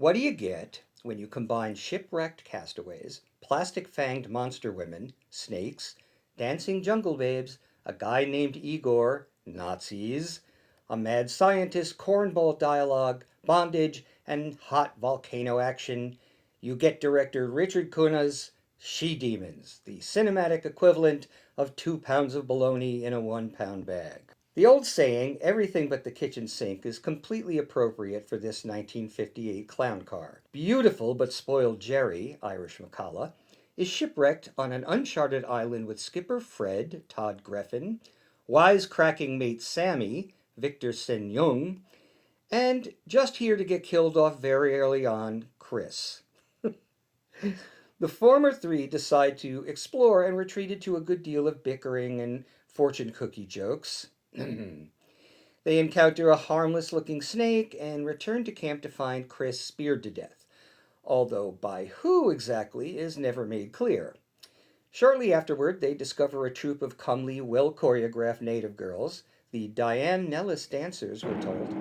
What do you get when you combine shipwrecked castaways, plastic-fanged monster women, snakes, dancing jungle babes, a guy named Igor, Nazis, a mad scientist, cornball dialogue, bondage, and hot volcano action? You get director Richard Cuna's She-Demons, the cinematic equivalent of 2 pounds of bologna in a 1 pound bag. The old saying, everything but the kitchen sink, is completely appropriate for this 1958 clown car. Beautiful but spoiled Jerry, Irish McCalla, is shipwrecked on an uncharted island with skipper Fred, Todd Greffin, wisecracking mate Sammy, Victor Sen Yung, and just here to get killed off very early on, Chris. The former three decide to explore and were treated to a good deal of bickering and fortune cookie jokes. They encounter a harmless looking snake and return to camp to find Chris speared to death, although by who exactly is never made clear. Shortly afterward, they discover a troupe of comely, well choreographed native girls, the Diane Nellis dancers, we're told.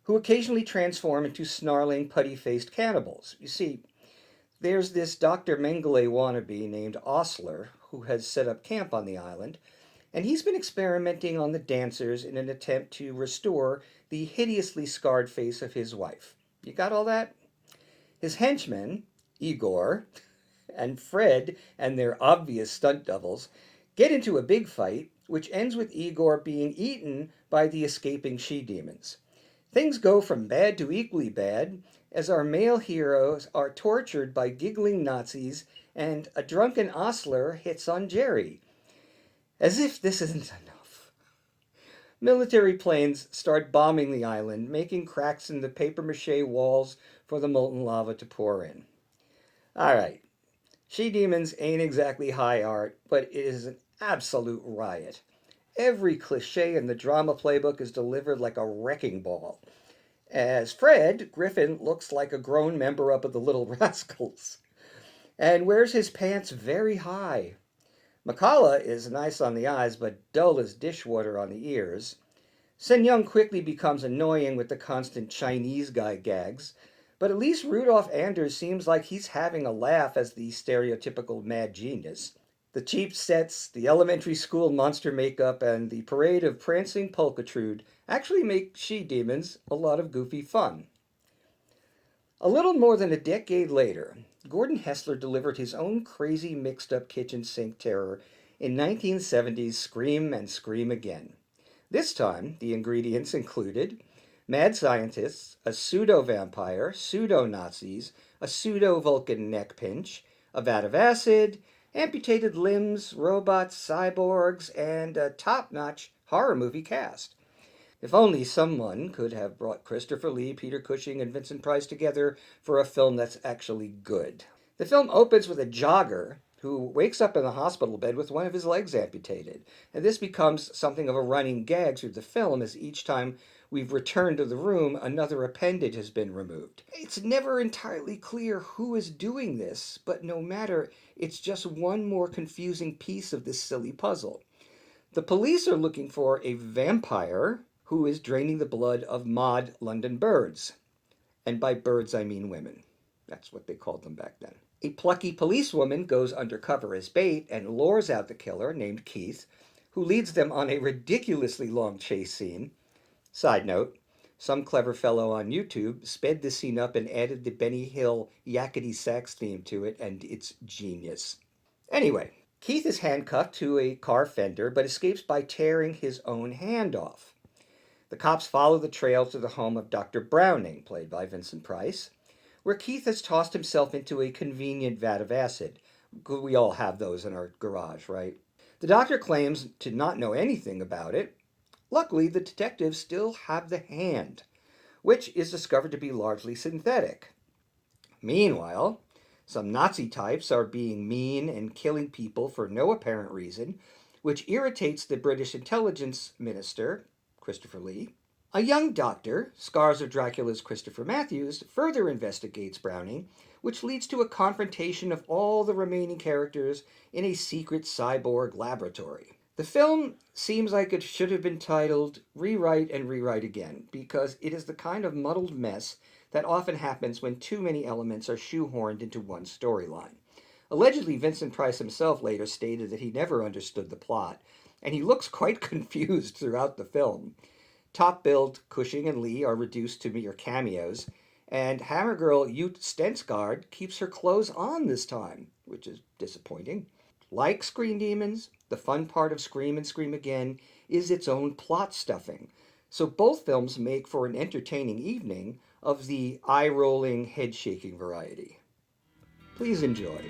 Who occasionally transform into snarling, putty-faced cannibals. You see, there's this Dr. Mengele wannabe named Osler who has set up camp on the island, and he's been experimenting on the dancers in an attempt to restore the hideously scarred face of his wife. You got all that? His henchmen, Igor and Fred and their obvious stunt doubles, get into a big fight, which ends with Igor being eaten by the escaping she-demons. Things go from bad to equally bad as our male heroes are tortured by giggling Nazis and a drunken ostler hits on Jerry. As if this isn't enough. Military planes start bombing the island, making cracks in the papier-mâché walls for the molten lava to pour in. Alright, She-Demons ain't exactly high art, but it is an absolute riot. Every cliche in the drama playbook is delivered like a wrecking ball. As Fred, Griffin looks like a grown member up of the Little Rascals and wears his pants very high. McCullough is nice on the eyes but dull as dishwater on the ears. Sen Yung quickly becomes annoying with the constant Chinese guy gags, but at least Rudolph Anders seems like he's having a laugh as the stereotypical mad genius. The cheap sets, the elementary school monster makeup, and the parade of prancing pulchritude actually make She-Demons a lot of goofy fun. A little more than a decade later, Gordon Hessler delivered his own crazy mixed-up kitchen sink terror in 1970's Scream and Scream Again. This time, the ingredients included mad scientists, a pseudo-vampire, pseudo-Nazis, a pseudo-Vulcan neck pinch, a vat of acid, amputated limbs, robots, cyborgs, and a top-notch horror movie cast. If only someone could have brought Christopher Lee, Peter Cushing, and Vincent Price together for a film that's actually good. The film opens with a jogger who wakes up in the hospital bed with one of his legs amputated, and this becomes something of a running gag through the film as each time we've returned to the room, another appendage has been removed. It's never entirely clear who is doing this, but no matter, it's just one more confusing piece of this silly puzzle. The police are looking for a vampire who is draining the blood of mod London birds. And by birds, I mean women. That's what they called them back then. A plucky policewoman goes undercover as bait and lures out the killer, named Keith, who leads them on a ridiculously long chase scene. Side note, some clever fellow on YouTube sped this scene up and added the Benny Hill yakety sax theme to it, and it's genius. Anyway, Keith is handcuffed to a car fender but escapes by tearing his own hand off. The cops follow the trail to the home of Dr. Browning, played by Vincent Price, where Keith has tossed himself into a convenient vat of acid. We all have those in our garage, right? The doctor claims to not know anything about it. Luckily, the detectives still have the hand, which is discovered to be largely synthetic. Meanwhile, Some Nazi types are being mean and killing people for no apparent reason, which irritates the British intelligence minister, Christopher Lee. A young doctor, Scars of Dracula's Christopher Matthews, further investigates Browning, which leads to a confrontation of all the remaining characters in a secret cyborg laboratory. The film seems like it should have been titled Rewrite and Rewrite Again, because it is the kind of muddled mess that often happens when too many elements are shoehorned into one storyline. Allegedly, Vincent Price himself later stated that he never understood the plot, and he looks quite confused throughout the film. Top billed Cushing and Lee are reduced to mere cameos, and Hammer Girl Ute Stensgaard keeps her clothes on this time, which is disappointing. Like Screen Demons, the fun part of Scream and Scream Again is its own plot stuffing. So both films make for an entertaining evening of the eye rolling, head shaking variety. Please enjoy.